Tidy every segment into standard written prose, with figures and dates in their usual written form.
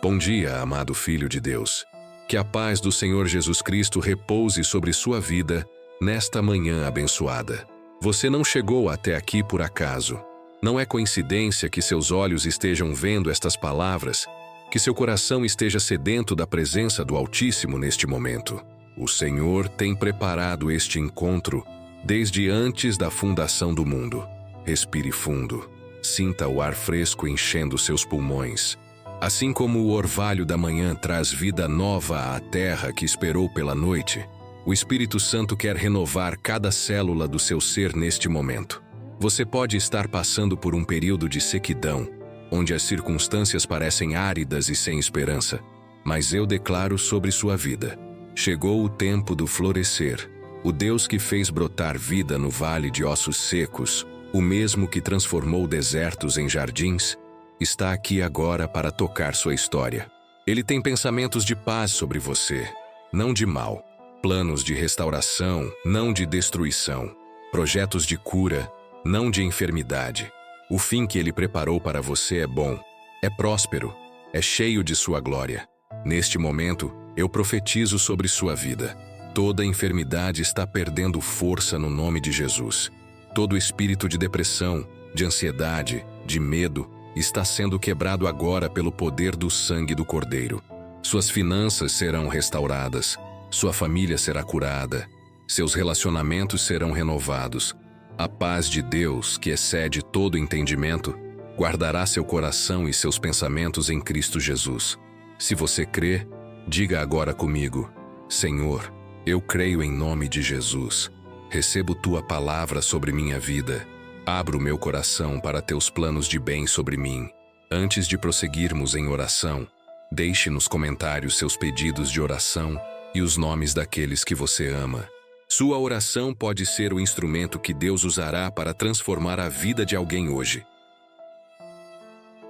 Bom dia, amado Filho de Deus. Que a paz do Senhor Jesus Cristo repouse sobre sua vida nesta manhã abençoada. Você não chegou até aqui por acaso. Não é coincidência que seus olhos estejam vendo estas palavras, que seu coração esteja sedento da presença do Altíssimo neste momento. O Senhor tem preparado este encontro desde antes da fundação do mundo. Respire fundo. Sinta o ar fresco enchendo seus pulmões. Assim como o orvalho da manhã traz vida nova à terra que esperou pela noite, o Espírito Santo quer renovar cada célula do seu ser neste momento. Você pode estar passando por um período de sequidão, onde as circunstâncias parecem áridas e sem esperança, mas eu declaro sobre sua vida: chegou o tempo do florescer. O Deus que fez brotar vida no vale de ossos secos, o mesmo que transformou desertos em jardins, está aqui agora para tocar sua história. Ele tem pensamentos de paz sobre você, não de mal. Planos de restauração, não de destruição. Projetos de cura, não de enfermidade. O fim que ele preparou para você é bom, é próspero, é cheio de sua glória. Neste momento, eu profetizo sobre sua vida. Toda enfermidade está perdendo força no nome de Jesus. Todo espírito de depressão, de ansiedade, de medo, está sendo quebrado agora pelo poder do sangue do Cordeiro. Suas finanças serão restauradas, sua família será curada, seus relacionamentos serão renovados. A paz de Deus, que excede todo entendimento, guardará seu coração e seus pensamentos em Cristo Jesus. Se você crê, diga agora comigo: Senhor, eu creio em nome de Jesus. Recebo tua palavra sobre minha vida. Abro meu coração para teus planos de bem sobre mim. Antes de prosseguirmos em oração, deixe nos comentários seus pedidos de oração e os nomes daqueles que você ama. Sua oração pode ser o instrumento que Deus usará para transformar a vida de alguém hoje.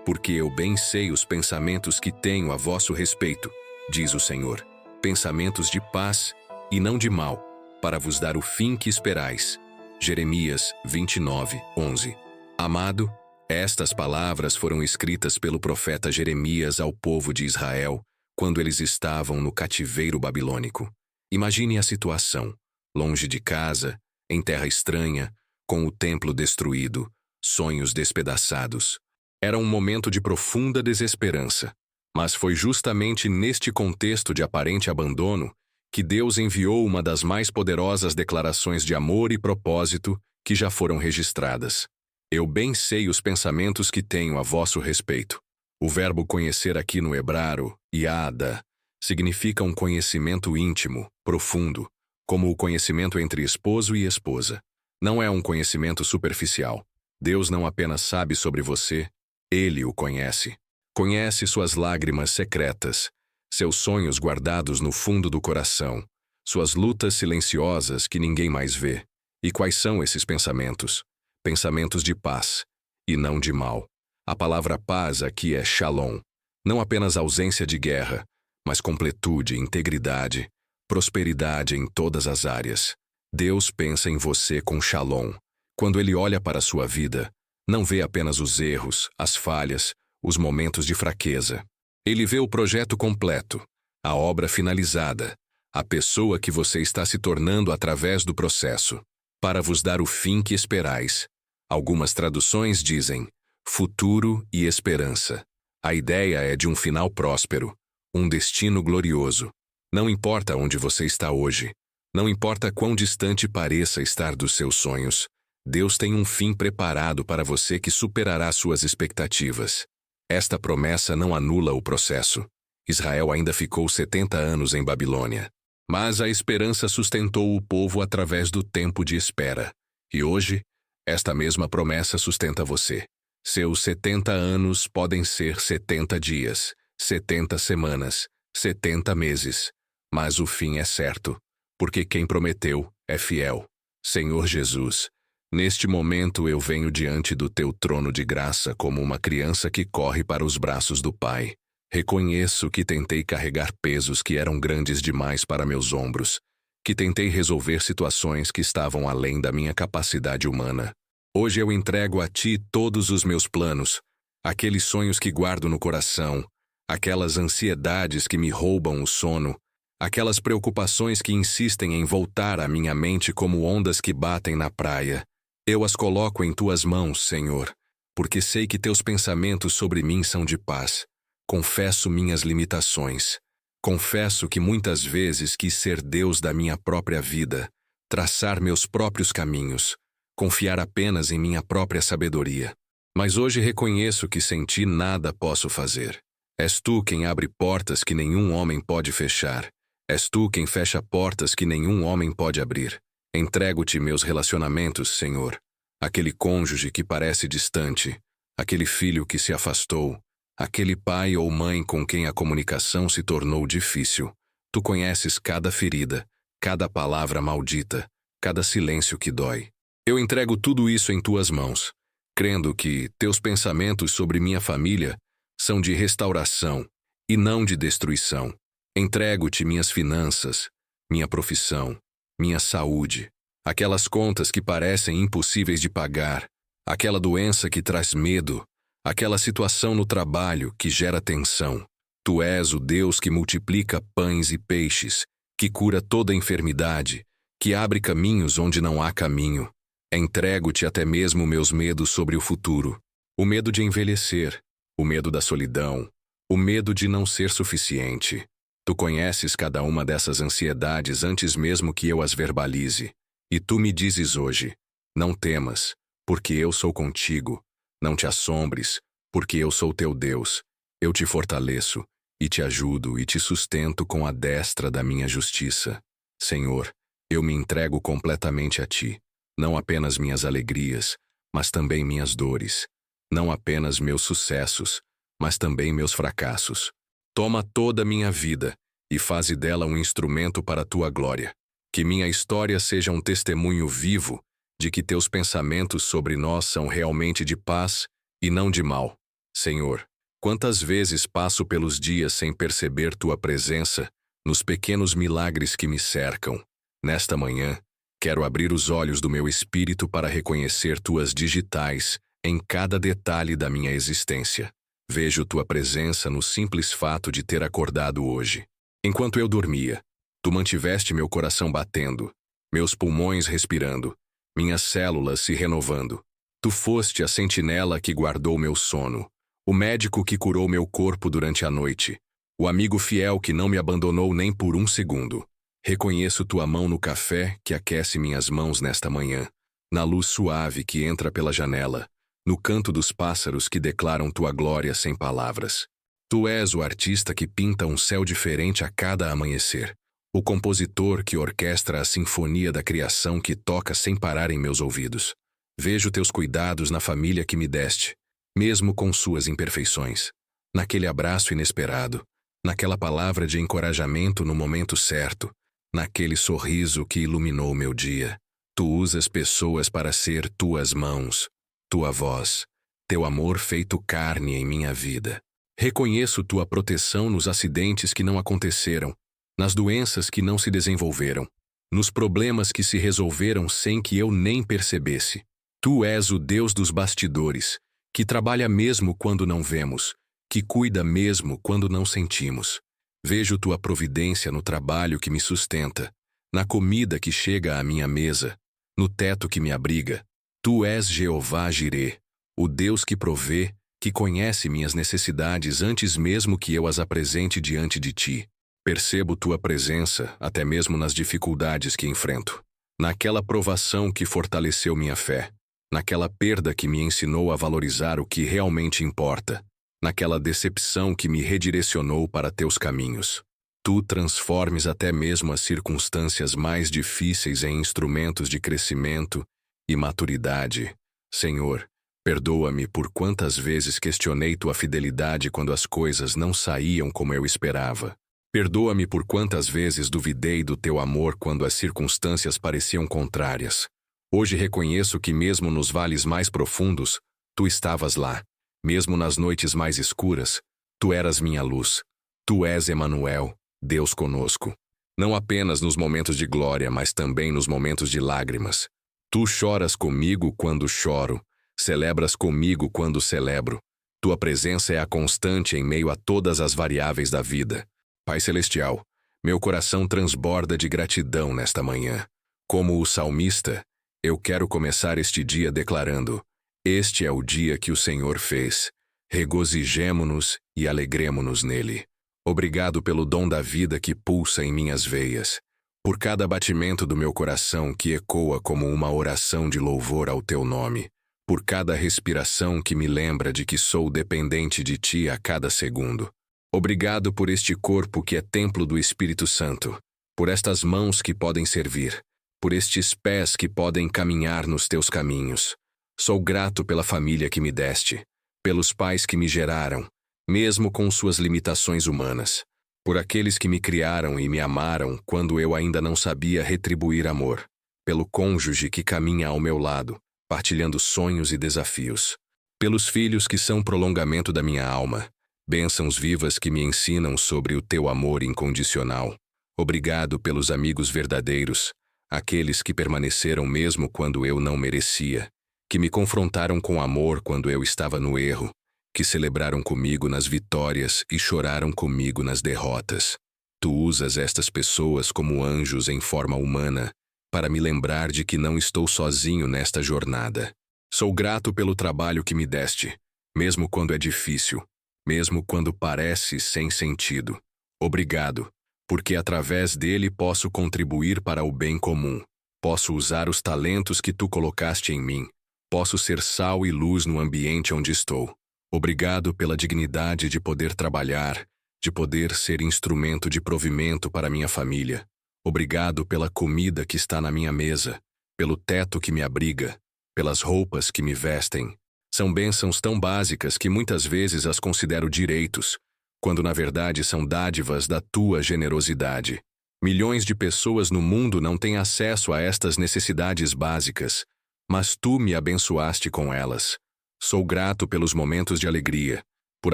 Porque eu bem sei os pensamentos que tenho a vosso respeito, diz o Senhor, pensamentos de paz e não de mal, para vos dar o fim que esperais. Jeremias 29:11. Amado, estas palavras foram escritas pelo profeta Jeremias ao povo de Israel quando eles estavam no cativeiro babilônico. Imagine a situação: longe de casa, em terra estranha, com o templo destruído, sonhos despedaçados. Era um momento de profunda desesperança, mas foi justamente neste contexto de aparente abandono que Deus enviou uma das mais poderosas declarações de amor e propósito que já foram registradas. Eu bem sei os pensamentos que tenho a vosso respeito. O verbo conhecer aqui no hebraico, yada, significa um conhecimento íntimo, profundo, como o conhecimento entre esposo e esposa. Não é um conhecimento superficial. Deus não apenas sabe sobre você, Ele o conhece. Conhece suas lágrimas secretas, seus sonhos guardados no fundo do coração, suas lutas silenciosas que ninguém mais vê. E quais são esses pensamentos? Pensamentos de paz, e não de mal. A palavra paz aqui é shalom, não apenas ausência de guerra, mas completude, integridade, prosperidade em todas as áreas. Deus pensa em você com shalom. Quando Ele olha para a sua vida, não vê apenas os erros, as falhas, os momentos de fraqueza. Ele vê o projeto completo, a obra finalizada, a pessoa que você está se tornando através do processo, para vos dar o fim que esperais. Algumas traduções dizem futuro e esperança. A ideia é de um final próspero, um destino glorioso. Não importa onde você está hoje, não importa quão distante pareça estar dos seus sonhos, Deus tem um fim preparado para você que superará suas expectativas. Esta promessa não anula o processo. Israel ainda ficou 70 anos em Babilônia. Mas a esperança sustentou o povo através do tempo de espera. E hoje, esta mesma promessa sustenta você. Seus 70 anos podem ser 70 dias, 70 semanas, 70 meses. Mas o fim é certo, porque quem prometeu é fiel. Senhor Jesus, neste momento eu venho diante do teu trono de graça como uma criança que corre para os braços do Pai. Reconheço que tentei carregar pesos que eram grandes demais para meus ombros, que tentei resolver situações que estavam além da minha capacidade humana. Hoje eu entrego a ti todos os meus planos, aqueles sonhos que guardo no coração, aquelas ansiedades que me roubam o sono, aquelas preocupações que insistem em voltar à minha mente como ondas que batem na praia. Eu as coloco em tuas mãos, Senhor, porque sei que teus pensamentos sobre mim são de paz. Confesso minhas limitações. Confesso que muitas vezes quis ser Deus da minha própria vida, traçar meus próprios caminhos, confiar apenas em minha própria sabedoria. Mas hoje reconheço que sem ti nada posso fazer. És tu quem abre portas que nenhum homem pode fechar. És tu quem fecha portas que nenhum homem pode abrir. Entrego-te meus relacionamentos, Senhor. Aquele cônjuge que parece distante, aquele filho que se afastou, aquele pai ou mãe com quem a comunicação se tornou difícil. Tu conheces cada ferida, cada palavra maldita, cada silêncio que dói. Eu entrego tudo isso em tuas mãos, crendo que teus pensamentos sobre minha família são de restauração e não de destruição. Entrego-te minhas finanças, minha profissão, minha saúde, aquelas contas que parecem impossíveis de pagar, aquela doença que traz medo, aquela situação no trabalho que gera tensão. Tu és o Deus que multiplica pães e peixes, que cura toda enfermidade, que abre caminhos onde não há caminho. Entrego-te até mesmo meus medos sobre o futuro, o medo de envelhecer, o medo da solidão, o medo de não ser suficiente. Tu conheces cada uma dessas ansiedades antes mesmo que eu as verbalize. E tu me dizes hoje, não temas, porque eu sou contigo. Não te assombres, porque eu sou teu Deus. Eu te fortaleço, e te ajudo e te sustento com a destra da minha justiça. Senhor, eu me entrego completamente a ti. Não apenas minhas alegrias, mas também minhas dores. Não apenas meus sucessos, mas também meus fracassos. Toma toda a minha vida e faze dela um instrumento para a tua glória. Que minha história seja um testemunho vivo de que teus pensamentos sobre nós são realmente de paz e não de mal. Senhor, quantas vezes passo pelos dias sem perceber tua presença nos pequenos milagres que me cercam. Nesta manhã, quero abrir os olhos do meu espírito para reconhecer tuas digitais em cada detalhe da minha existência. Vejo tua presença no simples fato de ter acordado hoje. Enquanto eu dormia, tu mantiveste meu coração batendo, meus pulmões respirando, minhas células se renovando. Tu foste a sentinela que guardou meu sono, o médico que curou meu corpo durante a noite, o amigo fiel que não me abandonou nem por um segundo. Reconheço tua mão no café que aquece minhas mãos nesta manhã, na luz suave que entra pela janela, no canto dos pássaros que declaram tua glória sem palavras. Tu és o artista que pinta um céu diferente a cada amanhecer, o compositor que orquestra a sinfonia da criação que toca sem parar em meus ouvidos. Vejo teus cuidados na família que me deste, mesmo com suas imperfeições, naquele abraço inesperado, naquela palavra de encorajamento no momento certo, naquele sorriso que iluminou meu dia. Tu usas pessoas para ser tuas mãos, tua voz, teu amor feito carne em minha vida. Reconheço tua proteção nos acidentes que não aconteceram, nas doenças que não se desenvolveram, nos problemas que se resolveram sem que eu nem percebesse. Tu és o Deus dos bastidores, que trabalha mesmo quando não vemos, que cuida mesmo quando não sentimos. Vejo tua providência no trabalho que me sustenta, na comida que chega à minha mesa, no teto que me abriga. Tu és Jeová Jirê, o Deus que provê, que conhece minhas necessidades antes mesmo que eu as apresente diante de ti. Percebo tua presença até mesmo nas dificuldades que enfrento, naquela provação que fortaleceu minha fé, naquela perda que me ensinou a valorizar o que realmente importa, naquela decepção que me redirecionou para teus caminhos. Tu transformes até mesmo as circunstâncias mais difíceis em instrumentos de crescimento e maturidade. Senhor, perdoa-me por quantas vezes questionei tua fidelidade quando as coisas não saíam como eu esperava. Perdoa-me por quantas vezes duvidei do teu amor quando as circunstâncias pareciam contrárias. Hoje reconheço que mesmo nos vales mais profundos, tu estavas lá. Mesmo nas noites mais escuras, tu eras minha luz. Tu és Emanuel, Deus conosco. Não apenas nos momentos de glória, mas também nos momentos de lágrimas. Tu choras comigo quando choro, celebras comigo quando celebro. Tua presença é a constante em meio a todas as variáveis da vida. Pai Celestial, meu coração transborda de gratidão nesta manhã. Como o salmista, eu quero começar este dia declarando: este é o dia que o Senhor fez. Regozijemo-nos e alegremo-nos nele. Obrigado pelo dom da vida que pulsa em minhas veias, por cada batimento do meu coração que ecoa como uma oração de louvor ao teu nome, por cada respiração que me lembra de que sou dependente de ti a cada segundo. Obrigado por este corpo que é templo do Espírito Santo, por estas mãos que podem servir, por estes pés que podem caminhar nos teus caminhos. Sou grato pela família que me deste, pelos pais que me geraram, mesmo com suas limitações humanas, por aqueles que me criaram e me amaram quando eu ainda não sabia retribuir amor, pelo cônjuge que caminha ao meu lado, partilhando sonhos e desafios, pelos filhos que são prolongamento da minha alma, bênçãos vivas que me ensinam sobre o teu amor incondicional. Obrigado pelos amigos verdadeiros, aqueles que permaneceram mesmo quando eu não merecia, que me confrontaram com amor quando eu estava no erro, que celebraram comigo nas vitórias e choraram comigo nas derrotas. Tu usas estas pessoas como anjos em forma humana para me lembrar de que não estou sozinho nesta jornada. Sou grato pelo trabalho que me deste, mesmo quando é difícil, mesmo quando parece sem sentido. Obrigado, porque através dele posso contribuir para o bem comum. Posso usar os talentos que tu colocaste em mim. Posso ser sal e luz no ambiente onde estou. Obrigado pela dignidade de poder trabalhar, de poder ser instrumento de provimento para minha família. Obrigado pela comida que está na minha mesa, pelo teto que me abriga, pelas roupas que me vestem. São bênçãos tão básicas que muitas vezes as considero direitos, quando na verdade são dádivas da tua generosidade. Milhões de pessoas no mundo não têm acesso a estas necessidades básicas, mas tu me abençoaste com elas. Sou grato pelos momentos de alegria, por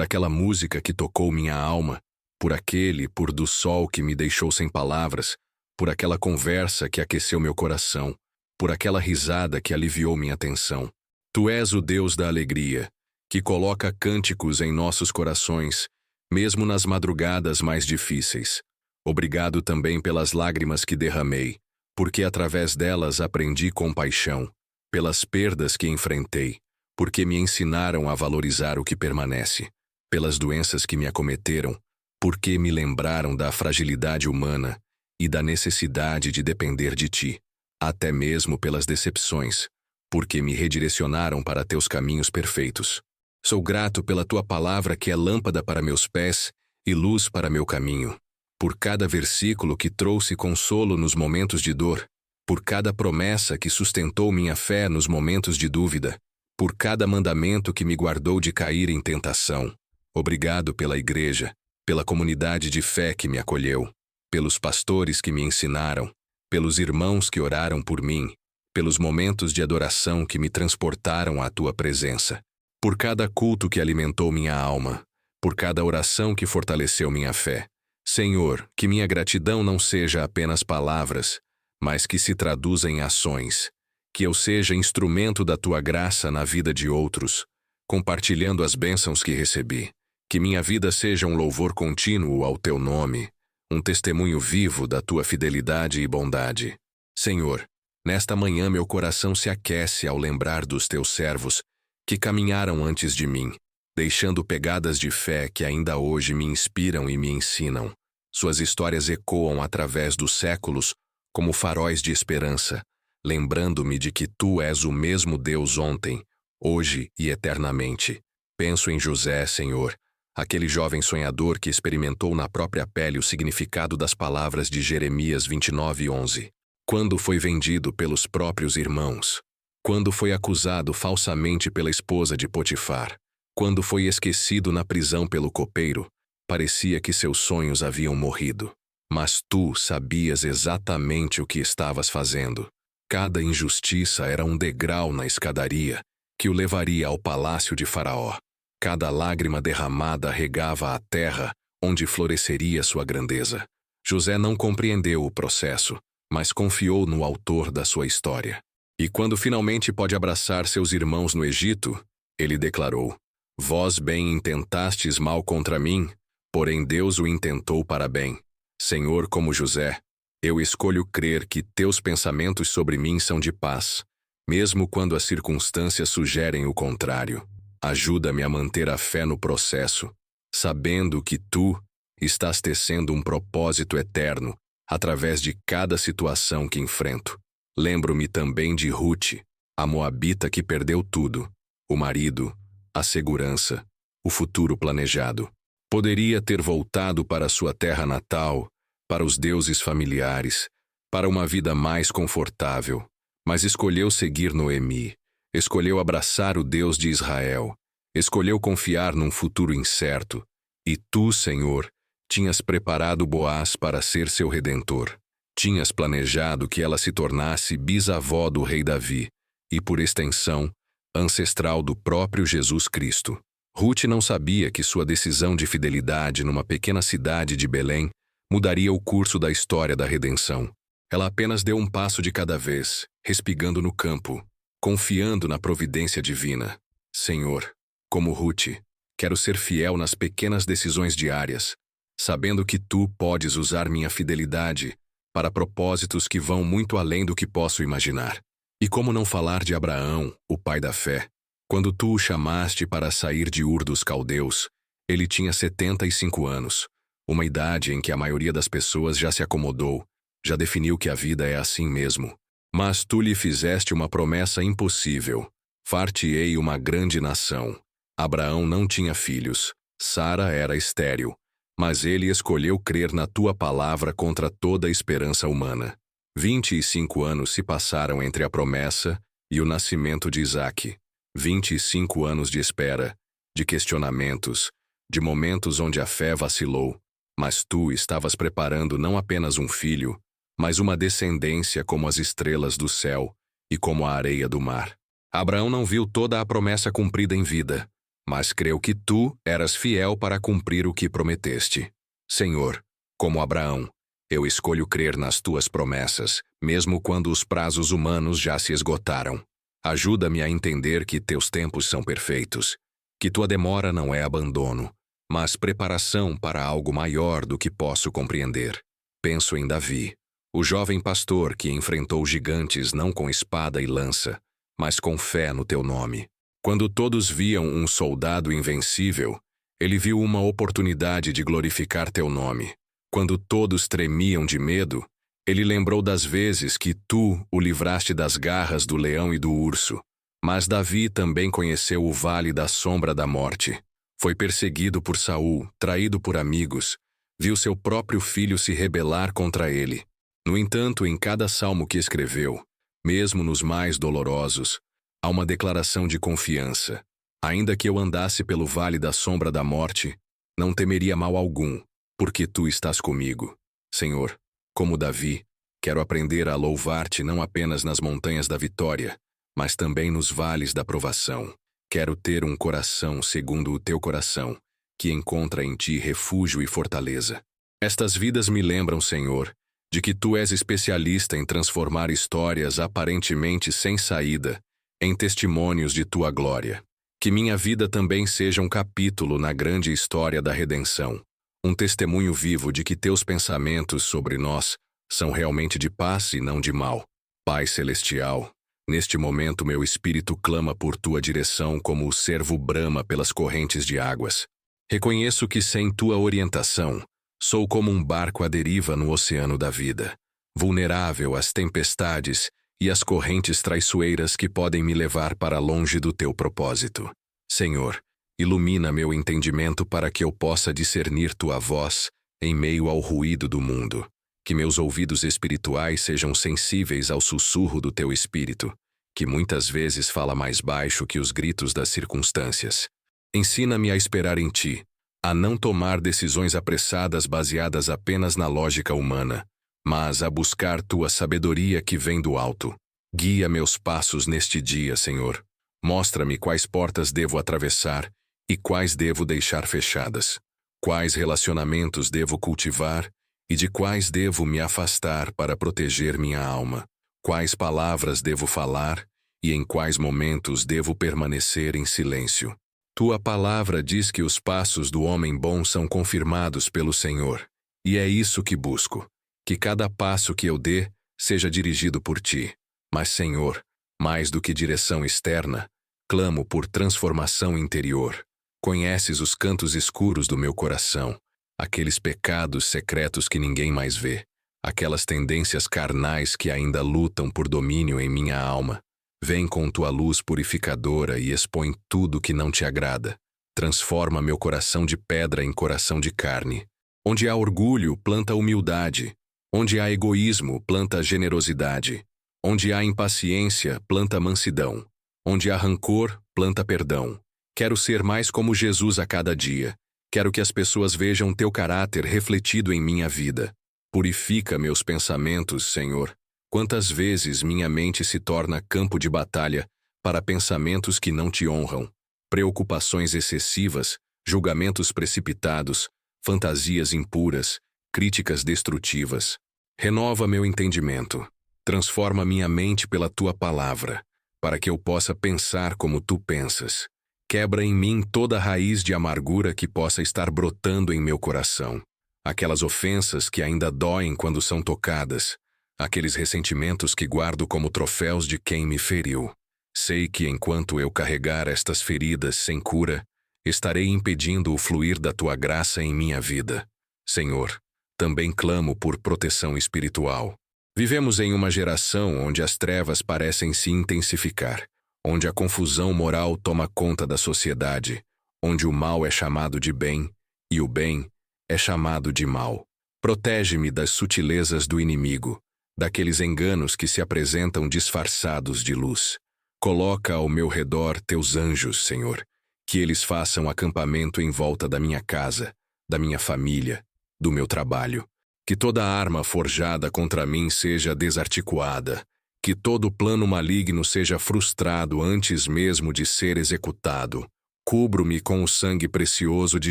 aquela música que tocou minha alma, por aquele pôr do sol que me deixou sem palavras, por aquela conversa que aqueceu meu coração, por aquela risada que aliviou minha tensão. Tu és o Deus da alegria, que coloca cânticos em nossos corações, mesmo nas madrugadas mais difíceis. Obrigado também pelas lágrimas que derramei, porque através delas aprendi compaixão, pelas perdas que enfrentei, porque me ensinaram a valorizar o que permanece, pelas doenças que me acometeram, porque me lembraram da fragilidade humana e da necessidade de depender de ti, até mesmo pelas decepções, porque me redirecionaram para teus caminhos perfeitos. Sou grato pela tua palavra que é lâmpada para meus pés e luz para meu caminho, por cada versículo que trouxe consolo nos momentos de dor, por cada promessa que sustentou minha fé nos momentos de dúvida, por cada mandamento que me guardou de cair em tentação. Obrigado pela igreja, pela comunidade de fé que me acolheu, pelos pastores que me ensinaram, pelos irmãos que oraram por mim, pelos momentos de adoração que me transportaram à tua presença, por cada culto que alimentou minha alma, por cada oração que fortaleceu minha fé. Senhor, que minha gratidão não seja apenas palavras, mas que se traduza em ações, que eu seja instrumento da tua graça na vida de outros, compartilhando as bênçãos que recebi, que minha vida seja um louvor contínuo ao teu nome, um testemunho vivo da tua fidelidade e bondade. Senhor, nesta manhã meu coração se aquece ao lembrar dos teus servos que caminharam antes de mim, deixando pegadas de fé que ainda hoje me inspiram e me ensinam. Suas histórias ecoam através dos séculos como faróis de esperança, lembrando-me de que tu és o mesmo Deus ontem, hoje e eternamente. Penso em José, Senhor, aquele jovem sonhador que experimentou na própria pele o significado das palavras de Jeremias 29:11. Quando foi vendido pelos próprios irmãos, quando foi acusado falsamente pela esposa de Potifar, quando foi esquecido na prisão pelo copeiro, parecia que seus sonhos haviam morrido. Mas tu sabias exatamente o que estavas fazendo. Cada injustiça era um degrau na escadaria que o levaria ao palácio de Faraó. Cada lágrima derramada regava a terra onde floresceria sua grandeza. José não compreendeu o processo, mas confiou no autor da sua história. E quando finalmente pôde abraçar seus irmãos no Egito, ele declarou: Vós bem intentastes mal contra mim, porém Deus o intentou para bem. Senhor, como José, eu escolho crer que teus pensamentos sobre mim são de paz, mesmo quando as circunstâncias sugerem o contrário. Ajuda-me a manter a fé no processo, sabendo que tu estás tecendo um propósito eterno através de cada situação que enfrento. Lembro-me também de Ruth, a moabita que perdeu tudo: o marido, a segurança, o futuro planejado. Poderia ter voltado para sua terra natal, para os deuses familiares, para uma vida mais confortável, mas escolheu seguir Noemi, escolheu abraçar o Deus de Israel, escolheu confiar num futuro incerto. E tu, Senhor, tinhas preparado Boaz para ser seu redentor. Tinhas planejado que ela se tornasse bisavó do rei Davi e, por extensão, ancestral do próprio Jesus Cristo. Ruth não sabia que sua decisão de fidelidade numa pequena cidade de Belém mudaria o curso da história da redenção. Ela apenas deu um passo de cada vez, respigando no campo, confiando na providência divina. Senhor, como Ruth, quero ser fiel nas pequenas decisões diárias, sabendo que tu podes usar minha fidelidade para propósitos que vão muito além do que posso imaginar. E como não falar de Abraão, o pai da fé? Quando tu o chamaste para sair de Ur dos Caldeus, ele tinha 75 anos, uma idade em que a maioria das pessoas já se acomodou, já definiu que a vida é assim mesmo. Mas tu lhe fizeste uma promessa impossível: far-te-ei uma grande nação. Abraão não tinha filhos, Sara era estéril, mas ele escolheu crer na tua palavra contra toda a esperança humana. 25 anos se passaram entre a promessa e o nascimento de Isaque. 25 anos de espera, de questionamentos, de momentos onde a fé vacilou, mas tu estavas preparando não apenas um filho, mas uma descendência como as estrelas do céu e como a areia do mar. Abraão não viu toda a promessa cumprida em vida, mas creu que tu eras fiel para cumprir o que prometeste. Senhor, como Abraão, eu escolho crer nas tuas promessas, mesmo quando os prazos humanos já se esgotaram. Ajuda-me a entender que teus tempos são perfeitos, que tua demora não é abandono, mas preparação para algo maior do que posso compreender. Penso em Davi, o jovem pastor que enfrentou gigantes não com espada e lança, mas com fé no teu nome. Quando todos viam um soldado invencível, ele viu uma oportunidade de glorificar teu nome. Quando todos tremiam de medo, ele lembrou das vezes que tu o livraste das garras do leão e do urso. Mas Davi também conheceu o vale da sombra da morte. Foi perseguido por Saul, traído por amigos, viu seu próprio filho se rebelar contra ele. No entanto, em cada salmo que escreveu, mesmo nos mais dolorosos, há uma declaração de confiança. Ainda que eu andasse pelo vale da sombra da morte, não temeria mal algum, porque tu estás comigo. Senhor, como Davi, quero aprender a louvar-te não apenas nas montanhas da vitória, mas também nos vales da provação. Quero ter um coração segundo o teu coração, que encontra em ti refúgio e fortaleza. Estas vidas me lembram, Senhor, de que tu és especialista em transformar histórias aparentemente sem saída em testemunhos de tua glória. Que minha vida também seja um capítulo na grande história da redenção, um testemunho vivo de que teus pensamentos sobre nós são realmente de paz e não de mal. Pai Celestial, neste momento meu espírito clama por tua direção como o cervo brama pelas correntes de águas. Reconheço que sem tua orientação, sou como um barco à deriva no oceano da vida, vulnerável às tempestades e às correntes traiçoeiras que podem me levar para longe do teu propósito. Senhor, ilumina meu entendimento para que eu possa discernir tua voz em meio ao ruído do mundo. Que meus ouvidos espirituais sejam sensíveis ao sussurro do teu espírito, que muitas vezes fala mais baixo que os gritos das circunstâncias. Ensina-me a esperar em ti, a não tomar decisões apressadas baseadas apenas na lógica humana, mas a buscar tua sabedoria que vem do alto. Guia meus passos neste dia, Senhor. Mostra-me quais portas devo atravessar e quais devo deixar fechadas. Quais relacionamentos devo cultivar e de quais devo me afastar para proteger minha alma. Quais palavras devo falar e em quais momentos devo permanecer em silêncio. Tua palavra diz que os passos do homem bom são confirmados pelo Senhor. E é isso que busco. Que cada passo que eu dê seja dirigido por Ti. Mas, Senhor, mais do que direção externa, clamo por transformação interior. Conheces os cantos escuros do meu coração, aqueles pecados secretos que ninguém mais vê, aquelas tendências carnais que ainda lutam por domínio em minha alma. Vem com tua luz purificadora e expõe tudo que não te agrada. Transforma meu coração de pedra em coração de carne. Onde há orgulho, planta humildade. Onde há egoísmo, planta generosidade. Onde há impaciência, planta mansidão. Onde há rancor, planta perdão. Quero ser mais como Jesus a cada dia. Quero que as pessoas vejam teu caráter refletido em minha vida. Purifica meus pensamentos, Senhor. Quantas vezes minha mente se torna campo de batalha para pensamentos que não te honram, preocupações excessivas, julgamentos precipitados, fantasias impuras, críticas destrutivas. Renova meu entendimento. Transforma minha mente pela tua palavra, para que eu possa pensar como tu pensas. Quebra em mim toda raiz de amargura que possa estar brotando em meu coração. Aquelas ofensas que ainda doem quando são tocadas. Aqueles ressentimentos que guardo como troféus de quem me feriu. Sei que enquanto eu carregar estas feridas sem cura, estarei impedindo o fluir da tua graça em minha vida. Senhor, também clamo por proteção espiritual. Vivemos em uma geração onde as trevas parecem se intensificar, onde a confusão moral toma conta da sociedade, onde o mal é chamado de bem e o bem é chamado de mal. Protege-me das sutilezas do inimigo, daqueles enganos que se apresentam disfarçados de luz. Coloca ao meu redor teus anjos, Senhor, que eles façam acampamento em volta da minha casa, da minha família, do meu trabalho. Que toda arma forjada contra mim seja desarticulada, que todo plano maligno seja frustrado antes mesmo de ser executado. Cubro-me com o sangue precioso de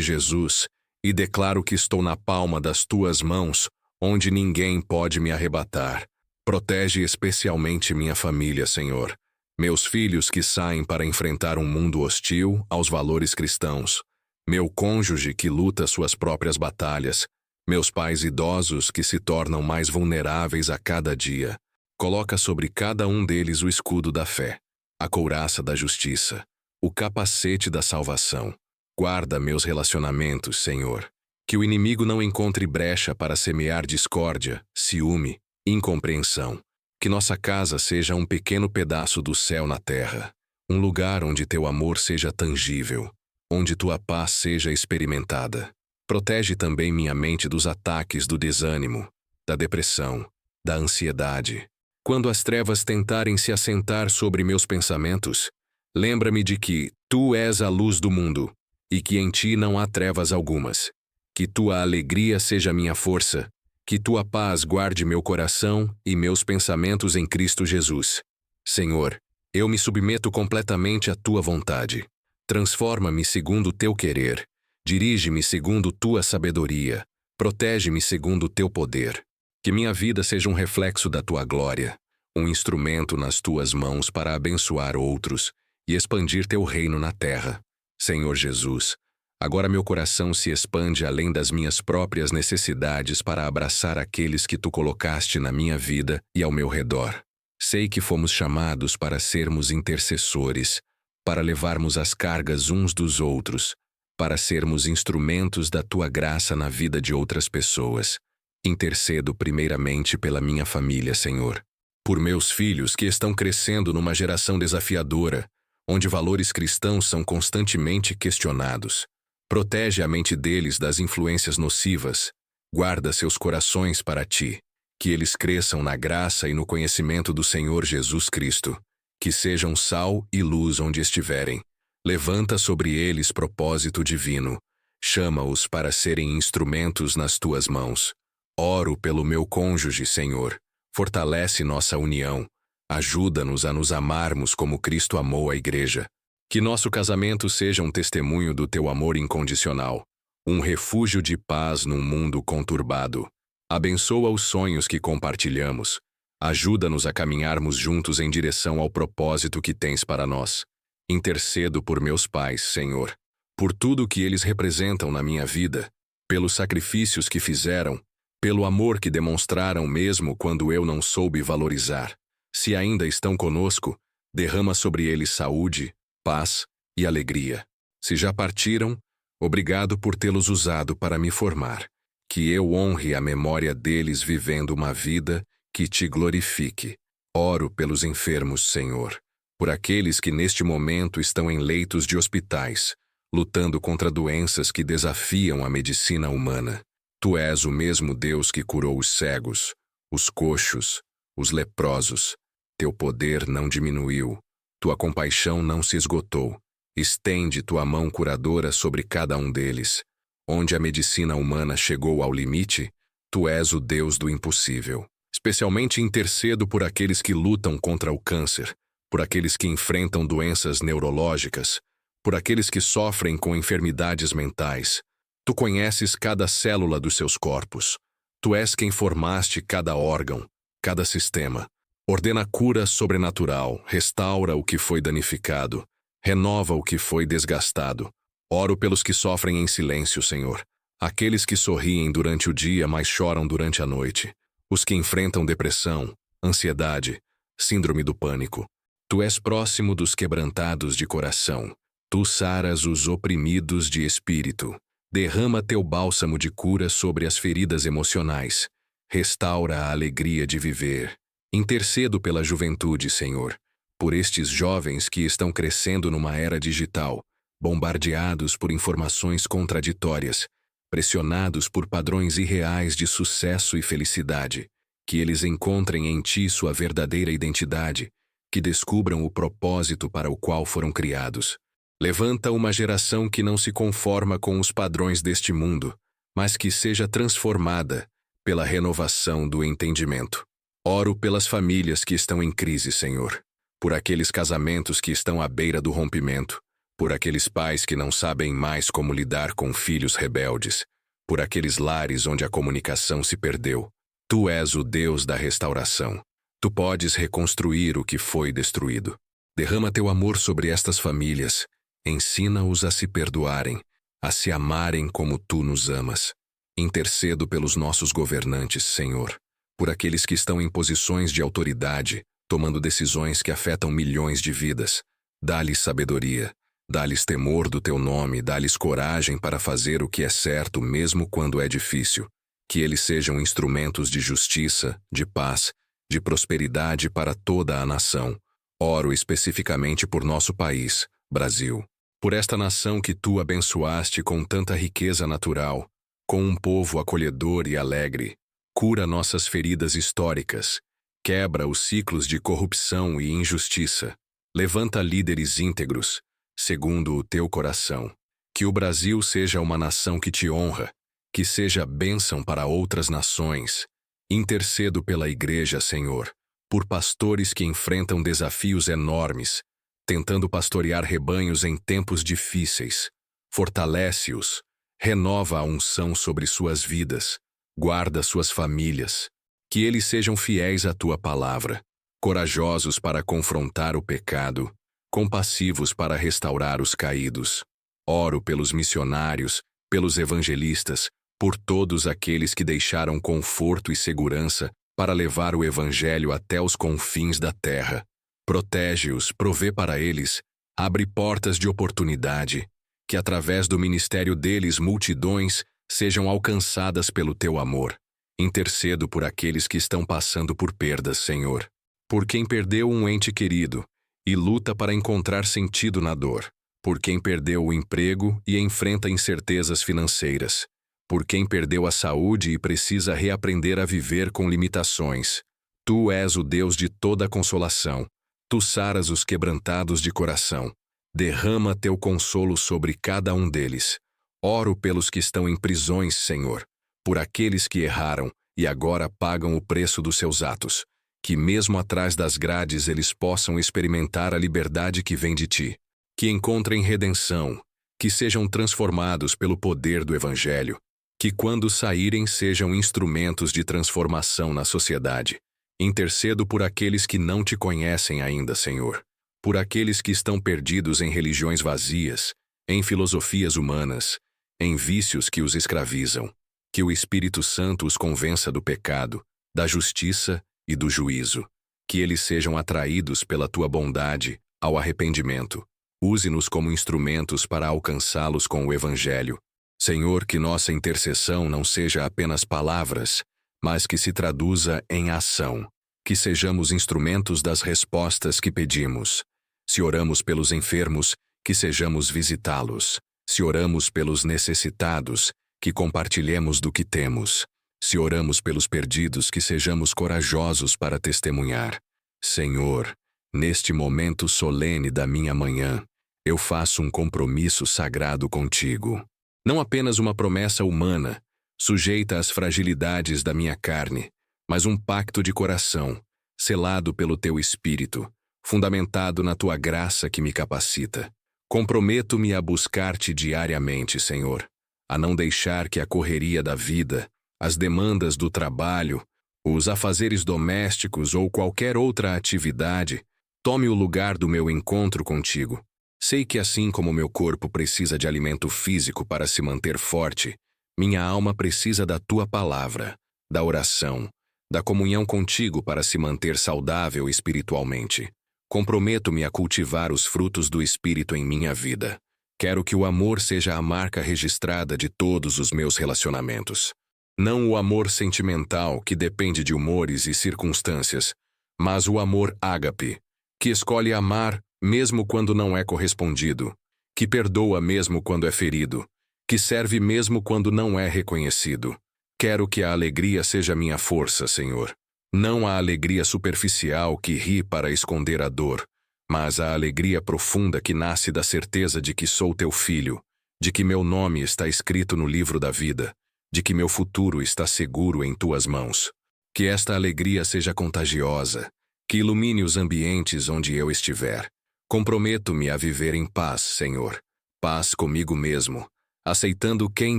Jesus e declaro que estou na palma das tuas mãos, onde ninguém pode me arrebatar. Protege especialmente minha família, Senhor. Meus filhos que saem para enfrentar um mundo hostil aos valores cristãos. Meu cônjuge que luta suas próprias batalhas. Meus pais idosos que se tornam mais vulneráveis a cada dia. Coloca sobre cada um deles o escudo da fé, a couraça da justiça, o capacete da salvação. Guarda meus relacionamentos, Senhor. Que o inimigo não encontre brecha para semear discórdia, ciúme, incompreensão. Que nossa casa seja um pequeno pedaço do céu na terra, um lugar onde teu amor seja tangível, onde tua paz seja experimentada. Protege também minha mente dos ataques do desânimo, da depressão, da ansiedade. Quando as trevas tentarem se assentar sobre meus pensamentos, lembra-me de que tu és a luz do mundo e que em ti não há trevas algumas. Que tua alegria seja minha força, que tua paz guarde meu coração e meus pensamentos em Cristo Jesus. Senhor, eu me submeto completamente à tua vontade. Transforma-me segundo o teu querer. Dirige-me segundo tua sabedoria. Protege-me segundo o teu poder. Que minha vida seja um reflexo da tua glória, um instrumento nas tuas mãos para abençoar outros e expandir teu reino na terra. Senhor Jesus, agora meu coração se expande além das minhas próprias necessidades para abraçar aqueles que tu colocaste na minha vida e ao meu redor. Sei que fomos chamados para sermos intercessores, para levarmos as cargas uns dos outros, para sermos instrumentos da tua graça na vida de outras pessoas. Intercedo primeiramente pela minha família, Senhor. Por meus filhos que estão crescendo numa geração desafiadora, onde valores cristãos são constantemente questionados. Protege a mente deles das influências nocivas. Guarda seus corações para ti. Que eles cresçam na graça e no conhecimento do Senhor Jesus Cristo. Que sejam sal e luz onde estiverem. Levanta sobre eles propósito divino. Chama-os para serem instrumentos nas tuas mãos. Oro pelo meu cônjuge, Senhor. Fortalece nossa união. Ajuda-nos a nos amarmos como Cristo amou a igreja. Que nosso casamento seja um testemunho do teu amor incondicional, um refúgio de paz num mundo conturbado. Abençoa os sonhos que compartilhamos. Ajuda-nos a caminharmos juntos em direção ao propósito que tens para nós. Intercedo por meus pais, Senhor, por tudo o que eles representam na minha vida, pelos sacrifícios que fizeram, pelo amor que demonstraram mesmo quando eu não soube valorizar. Se ainda estão conosco, derrama sobre eles saúde, paz e alegria. Se já partiram, obrigado por tê-los usado para me formar. Que eu honre a memória deles vivendo uma vida que te glorifique. Oro pelos enfermos, Senhor, por aqueles que neste momento estão em leitos de hospitais, lutando contra doenças que desafiam a medicina humana. Tu és o mesmo Deus que curou os cegos, os coxos, os leprosos. Teu poder não diminuiu, tua compaixão não se esgotou. Estende tua mão curadora sobre cada um deles. Onde a medicina humana chegou ao limite, tu és o Deus do impossível. Especialmente intercedo por aqueles que lutam contra o câncer, por aqueles que enfrentam doenças neurológicas, por aqueles que sofrem com enfermidades mentais. Tu conheces cada célula dos seus corpos. Tu és quem formaste cada órgão, cada sistema. Ordena cura sobrenatural, restaura o que foi danificado, renova o que foi desgastado. Oro pelos que sofrem em silêncio, Senhor. Aqueles que sorriem durante o dia, mas choram durante a noite. Os que enfrentam depressão, ansiedade, síndrome do pânico. Tu és próximo dos quebrantados de coração. Tu saras os oprimidos de espírito. Derrama teu bálsamo de cura sobre as feridas emocionais. Restaura a alegria de viver. Intercedo pela juventude, Senhor, por estes jovens que estão crescendo numa era digital, bombardeados por informações contraditórias, pressionados por padrões irreais de sucesso e felicidade. Que eles encontrem em ti sua verdadeira identidade, que descubram o propósito para o qual foram criados. Levanta uma geração que não se conforma com os padrões deste mundo, mas que seja transformada pela renovação do entendimento. Oro pelas famílias que estão em crise, Senhor, por aqueles casamentos que estão à beira do rompimento, por aqueles pais que não sabem mais como lidar com filhos rebeldes, por aqueles lares onde a comunicação se perdeu. Tu és o Deus da restauração. Tu podes reconstruir o que foi destruído. Derrama teu amor sobre estas famílias. Ensina-os a se perdoarem, a se amarem como tu nos amas. Intercedo pelos nossos governantes, Senhor, por aqueles que estão em posições de autoridade, tomando decisões que afetam milhões de vidas. Dá-lhes sabedoria, dá-lhes temor do teu nome, dá-lhes coragem para fazer o que é certo mesmo quando é difícil. Que eles sejam instrumentos de justiça, de paz, de prosperidade para toda a nação. Oro especificamente por nosso país, Brasil. Por esta nação que tu abençoaste com tanta riqueza natural, com um povo acolhedor e alegre. Cura nossas feridas históricas. Quebra os ciclos de corrupção e injustiça. Levanta líderes íntegros, segundo o teu coração. Que o Brasil seja uma nação que te honra, que seja bênção para outras nações. Intercedo pela Igreja, Senhor, por pastores que enfrentam desafios enormes, tentando pastorear rebanhos em tempos difíceis. Fortalece-os, renova a unção sobre suas vidas, guarda suas famílias. Que eles sejam fiéis à tua palavra, corajosos para confrontar o pecado, compassivos para restaurar os caídos. Oro pelos missionários, pelos evangelistas, por todos aqueles que deixaram conforto e segurança para levar o evangelho até os confins da terra. Protege-os, provê para eles, abre portas de oportunidade, que através do ministério deles multidões sejam alcançadas pelo teu amor. Intercedo por aqueles que estão passando por perdas, Senhor, por quem perdeu um ente querido e luta para encontrar sentido na dor, por quem perdeu o emprego e enfrenta incertezas financeiras, por quem perdeu a saúde e precisa reaprender a viver com limitações. Tu és o Deus de toda consolação. Tu saras os quebrantados de coração. Derrama teu consolo sobre cada um deles. Oro pelos que estão em prisões, Senhor, por aqueles que erraram e agora pagam o preço dos seus atos. Que mesmo atrás das grades eles possam experimentar a liberdade que vem de ti. Que encontrem redenção, que sejam transformados pelo poder do Evangelho. Que quando saírem sejam instrumentos de transformação na sociedade. Intercedo por aqueles que não te conhecem ainda, Senhor, por aqueles que estão perdidos em religiões vazias, em filosofias humanas, em vícios que os escravizam. Que o Espírito Santo os convença do pecado, da justiça e do juízo. Que eles sejam atraídos pela tua bondade ao arrependimento. Use-nos como instrumentos para alcançá-los com o Evangelho. Senhor, que nossa intercessão não seja apenas palavras, mas que se traduza em ação. Que sejamos instrumentos das respostas que pedimos. Se oramos pelos enfermos, que sejamos visitá-los. Se oramos pelos necessitados, que compartilhemos do que temos. Se oramos pelos perdidos, que sejamos corajosos para testemunhar. Senhor, neste momento solene da minha manhã, eu faço um compromisso sagrado contigo. Não apenas uma promessa humana, sujeita às fragilidades da minha carne, mas um pacto de coração, selado pelo teu Espírito, fundamentado na tua graça que me capacita. Comprometo-me a buscar-te diariamente, Senhor, a não deixar que a correria da vida, as demandas do trabalho, os afazeres domésticos ou qualquer outra atividade tome o lugar do meu encontro contigo. Sei que assim como meu corpo precisa de alimento físico para se manter forte, minha alma precisa da tua palavra, da oração, da comunhão contigo para se manter saudável espiritualmente. Comprometo-me a cultivar os frutos do Espírito em minha vida. Quero que o amor seja a marca registrada de todos os meus relacionamentos. Não o amor sentimental que depende de humores e circunstâncias, mas o amor ágape, que escolhe amar mesmo quando não é correspondido, que perdoa mesmo quando é ferido, que serve mesmo quando não é reconhecido. Quero que a alegria seja minha força, Senhor. Não a alegria superficial que ri para esconder a dor, mas a alegria profunda que nasce da certeza de que sou teu filho, de que meu nome está escrito no livro da vida, de que meu futuro está seguro em tuas mãos. Que esta alegria seja contagiosa, que ilumine os ambientes onde eu estiver. Comprometo-me a viver em paz, Senhor. Paz comigo mesmo, aceitando quem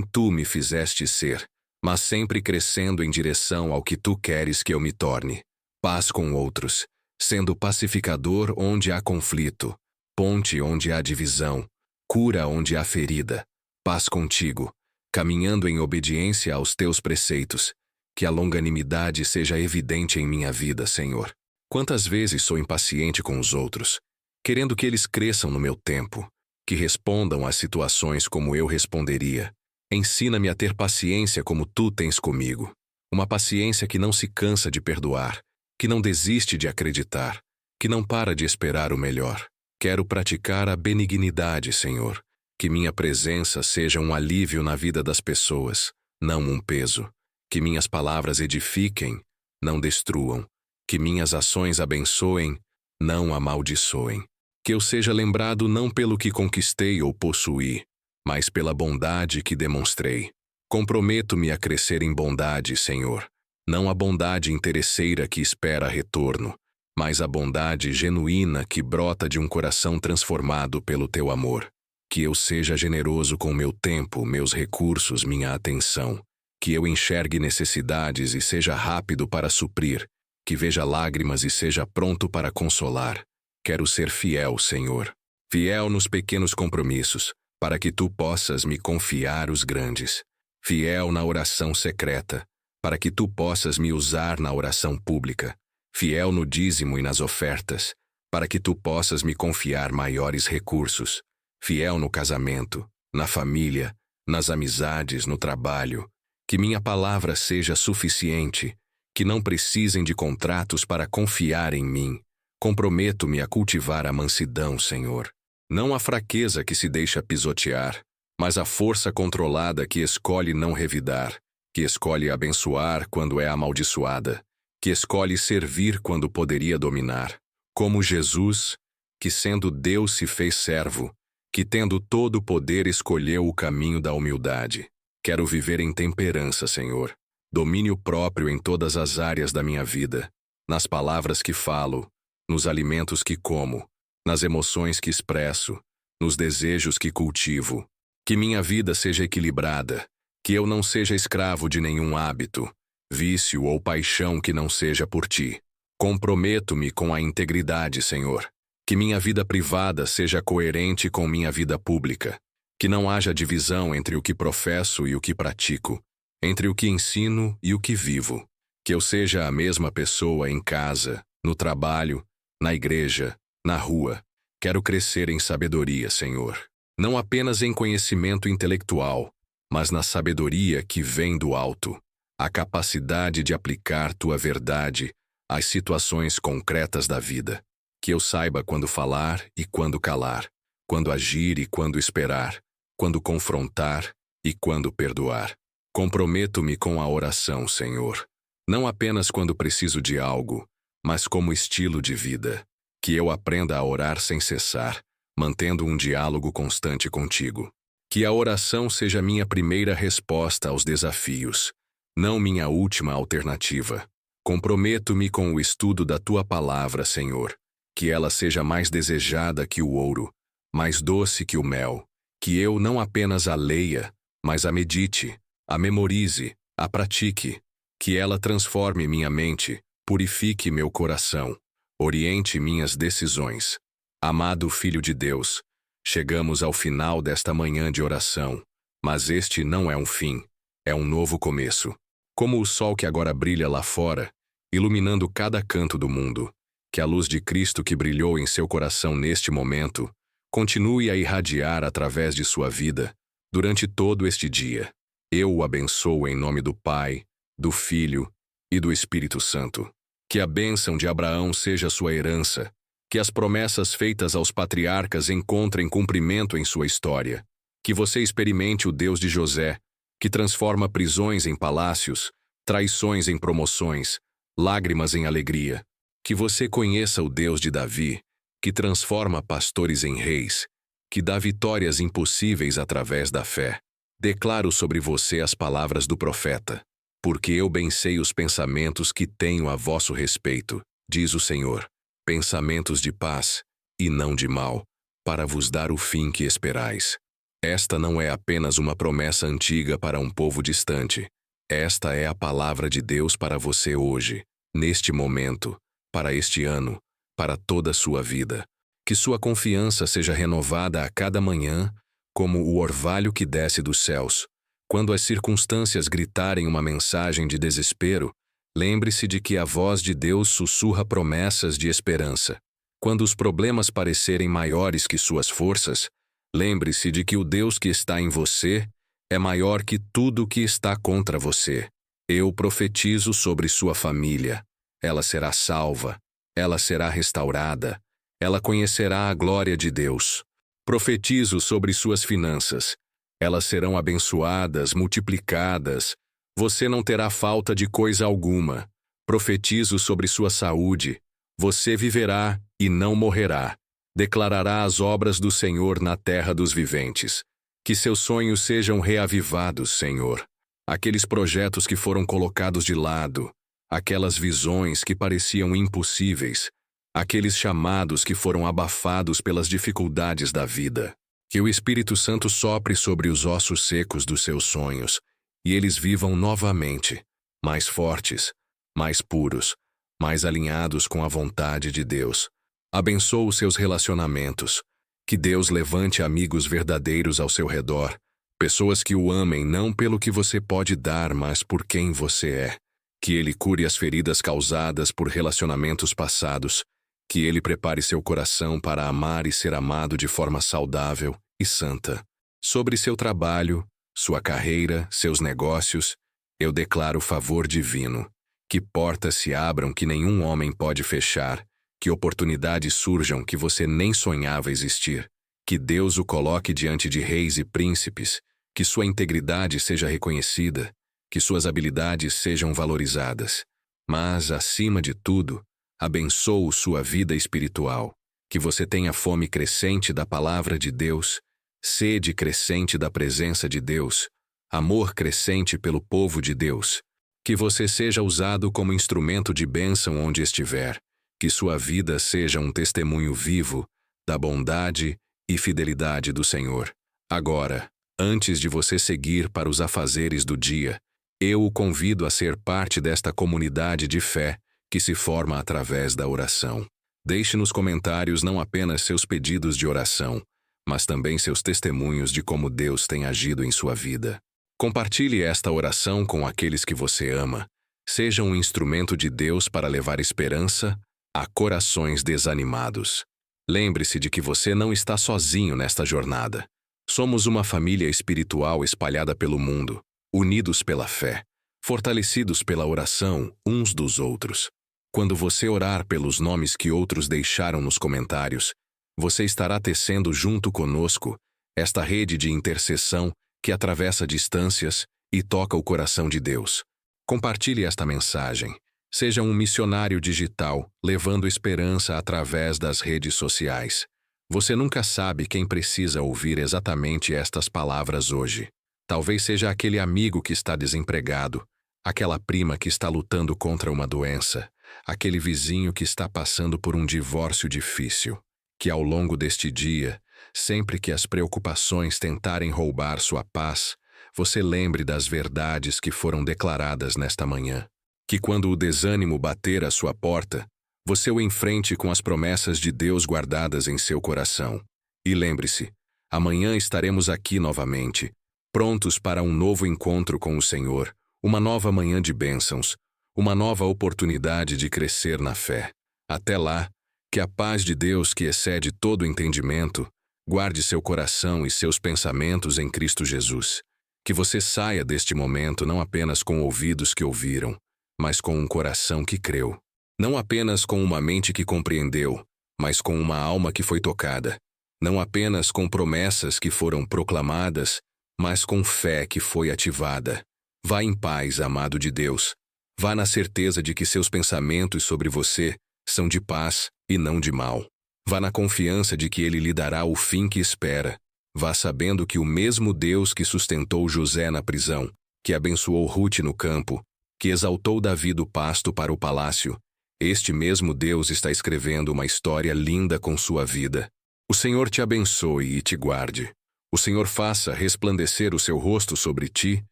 tu me fizeste ser, mas sempre crescendo em direção ao que tu queres que eu me torne. Paz com outros, sendo pacificador onde há conflito, ponte onde há divisão, cura onde há ferida. Paz contigo, caminhando em obediência aos teus preceitos. Que a longanimidade seja evidente em minha vida, Senhor. Quantas vezes sou impaciente com os outros, querendo que eles cresçam no meu tempo, que respondam às situações como eu responderia. Ensina-me a ter paciência como tu tens comigo. Uma paciência que não se cansa de perdoar, que não desiste de acreditar, que não para de esperar o melhor. Quero praticar a benignidade, Senhor. Que minha presença seja um alívio na vida das pessoas, não um peso. Que minhas palavras edifiquem, não destruam. Que minhas ações abençoem, não amaldiçoem. Que eu seja lembrado não pelo que conquistei ou possuí, mas pela bondade que demonstrei. Comprometo-me a crescer em bondade, Senhor. Não a bondade interesseira que espera retorno, mas a bondade genuína que brota de um coração transformado pelo teu amor. Que eu seja generoso com meu tempo, meus recursos, minha atenção. Que eu enxergue necessidades e seja rápido para suprir. Que veja lágrimas e seja pronto para consolar. Quero ser fiel, Senhor. Fiel nos pequenos compromissos, para que tu possas me confiar os grandes. Fiel na oração secreta, para que tu possas me usar na oração pública. Fiel no dízimo e nas ofertas, para que tu possas me confiar maiores recursos. Fiel no casamento, na família, nas amizades, no trabalho. Que minha palavra seja suficiente, que não precisem de contratos para confiar em mim. Comprometo-me a cultivar a mansidão, Senhor. Não a fraqueza que se deixa pisotear, mas a força controlada que escolhe não revidar, que escolhe abençoar quando é amaldiçoada, que escolhe servir quando poderia dominar. Como Jesus, que sendo Deus se fez servo, que tendo todo o poder escolheu o caminho da humildade. Quero viver em temperança, Senhor. Domínio próprio em todas as áreas da minha vida, nas palavras que falo, nos alimentos que como, nas emoções que expresso, nos desejos que cultivo. Que minha vida seja equilibrada, que eu não seja escravo de nenhum hábito, vício ou paixão que não seja por ti. Comprometo-me com a integridade, Senhor. Que minha vida privada seja coerente com minha vida pública. Que não haja divisão entre o que professo e o que pratico, entre o que ensino e o que vivo. Que eu seja a mesma pessoa em casa, no trabalho, na igreja, na rua. Quero crescer em sabedoria, Senhor. Não apenas em conhecimento intelectual, mas na sabedoria que vem do alto. A capacidade de aplicar tua verdade às situações concretas da vida. Que eu saiba quando falar e quando calar, quando agir e quando esperar, quando confrontar e quando perdoar. Comprometo-me com a oração, Senhor. Não apenas quando preciso de algo, mas como estilo de vida. Que eu aprenda a orar sem cessar, mantendo um diálogo constante contigo. Que a oração seja minha primeira resposta aos desafios, não minha última alternativa. Comprometo-me com o estudo da tua palavra, Senhor. Que ela seja mais desejada que o ouro, mais doce que o mel. Que eu não apenas a leia, mas a medite, a memorize, a pratique. Que ela transforme minha mente, purifique meu coração, oriente minhas decisões. Amado Filho de Deus, chegamos ao final desta manhã de oração, mas este não é um fim, é um novo começo. Como o sol que agora brilha lá fora, iluminando cada canto do mundo, que a luz de Cristo que brilhou em seu coração neste momento, continue a irradiar através de sua vida, durante todo este dia. Eu o abençoo em nome do Pai, do Filho e do Espírito Santo. Que a bênção de Abraão seja sua herança, que as promessas feitas aos patriarcas encontrem cumprimento em sua história. Que você experimente o Deus de José, que transforma prisões em palácios, traições em promoções, lágrimas em alegria. Que você conheça o Deus de Davi, que transforma pastores em reis, que dá vitórias impossíveis através da fé. Declaro sobre você as palavras do profeta. Porque eu bem sei os pensamentos que tenho a vosso respeito, diz o Senhor, pensamentos de paz e não de mal, para vos dar o fim que esperais. Esta não é apenas uma promessa antiga para um povo distante. Esta é a palavra de Deus para você hoje, neste momento, para este ano, para toda a sua vida. Que sua confiança seja renovada a cada manhã, como o orvalho que desce dos céus. Quando as circunstâncias gritarem uma mensagem de desespero, lembre-se de que a voz de Deus sussurra promessas de esperança. Quando os problemas parecerem maiores que suas forças, lembre-se de que o Deus que está em você é maior que tudo que está contra você. Eu profetizo sobre sua família. Ela será salva, ela será restaurada, ela conhecerá a glória de Deus. Profetizo sobre suas finanças. Elas serão abençoadas, multiplicadas. Você não terá falta de coisa alguma. Profetizo sobre sua saúde. Você viverá e não morrerá. Declarará as obras do Senhor na terra dos viventes. Que seus sonhos sejam reavivados, Senhor. Aqueles projetos que foram colocados de lado, aquelas visões que pareciam impossíveis, aqueles chamados que foram abafados pelas dificuldades da vida. Que o Espírito Santo sopre sobre os ossos secos dos seus sonhos, e eles vivam novamente, mais fortes, mais puros, mais alinhados com a vontade de Deus. Abençoe os seus relacionamentos. Que Deus levante amigos verdadeiros ao seu redor, pessoas que o amem não pelo que você pode dar, mas por quem você é. Que Ele cure as feridas causadas por relacionamentos passados. Que Ele prepare seu coração para amar e ser amado de forma saudável e santa. Sobre seu trabalho, sua carreira, seus negócios, eu declaro favor divino. Que portas se abram que nenhum homem pode fechar, que oportunidades surjam que você nem sonhava existir. Que Deus o coloque diante de reis e príncipes, que sua integridade seja reconhecida, que suas habilidades sejam valorizadas. Mas, acima de tudo, abençoo sua vida espiritual, que você tenha fome crescente da palavra de Deus, sede crescente da presença de Deus, amor crescente pelo povo de Deus, que você seja usado como instrumento de bênção onde estiver, que sua vida seja um testemunho vivo da bondade e fidelidade do Senhor. Agora, antes de você seguir para os afazeres do dia, eu o convido a ser parte desta comunidade de fé que se forma através da oração. Deixe nos comentários não apenas seus pedidos de oração, mas também seus testemunhos de como Deus tem agido em sua vida. Compartilhe esta oração com aqueles que você ama. Seja um instrumento de Deus para levar esperança a corações desanimados. Lembre-se de que você não está sozinho nesta jornada. Somos uma família espiritual espalhada pelo mundo, unidos pela fé, fortalecidos pela oração uns dos outros. Quando você orar pelos nomes que outros deixaram nos comentários, você estará tecendo junto conosco esta rede de intercessão que atravessa distâncias e toca o coração de Deus. Compartilhe esta mensagem. Seja um missionário digital, levando esperança através das redes sociais. Você nunca sabe quem precisa ouvir exatamente estas palavras hoje. Talvez seja aquele amigo que está desempregado, aquela prima que está lutando contra uma doença, aquele vizinho que está passando por um divórcio difícil. Que ao longo deste dia, sempre que as preocupações tentarem roubar sua paz, você lembre das verdades que foram declaradas nesta manhã. Que quando o desânimo bater à sua porta, você o enfrente com as promessas de Deus guardadas em seu coração. E lembre-se, amanhã estaremos aqui novamente, prontos para um novo encontro com o Senhor, uma nova manhã de bênçãos, uma nova oportunidade de crescer na fé. Até lá, que a paz de Deus, que excede todo entendimento, guarde seu coração e seus pensamentos em Cristo Jesus. Que você saia deste momento não apenas com ouvidos que ouviram, mas com um coração que creu. Não apenas com uma mente que compreendeu, mas com uma alma que foi tocada. Não apenas com promessas que foram proclamadas, mas com fé que foi ativada. Vá em paz, amado de Deus. Vá na certeza de que seus pensamentos sobre você são de paz e não de mal. Vá na confiança de que Ele lhe dará o fim que espera. Vá sabendo que o mesmo Deus que sustentou José na prisão, que abençoou Rute no campo, que exaltou Davi do pasto para o palácio, este mesmo Deus está escrevendo uma história linda com sua vida. O Senhor te abençoe e te guarde. O Senhor faça resplandecer o seu rosto sobre ti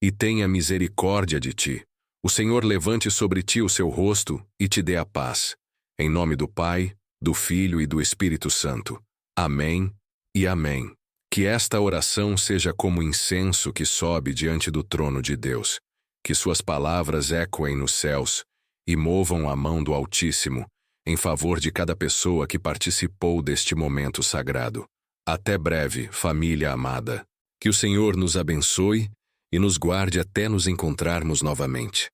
e tenha misericórdia de ti. O Senhor levante sobre ti o seu rosto e te dê a paz. Em nome do Pai, do Filho e do Espírito Santo. Amém e amém. Que esta oração seja como incenso que sobe diante do trono de Deus. Que suas palavras ecoem nos céus e movam a mão do Altíssimo em favor de cada pessoa que participou deste momento sagrado. Até breve, família amada. Que o Senhor nos abençoe e nos guarde até nos encontrarmos novamente.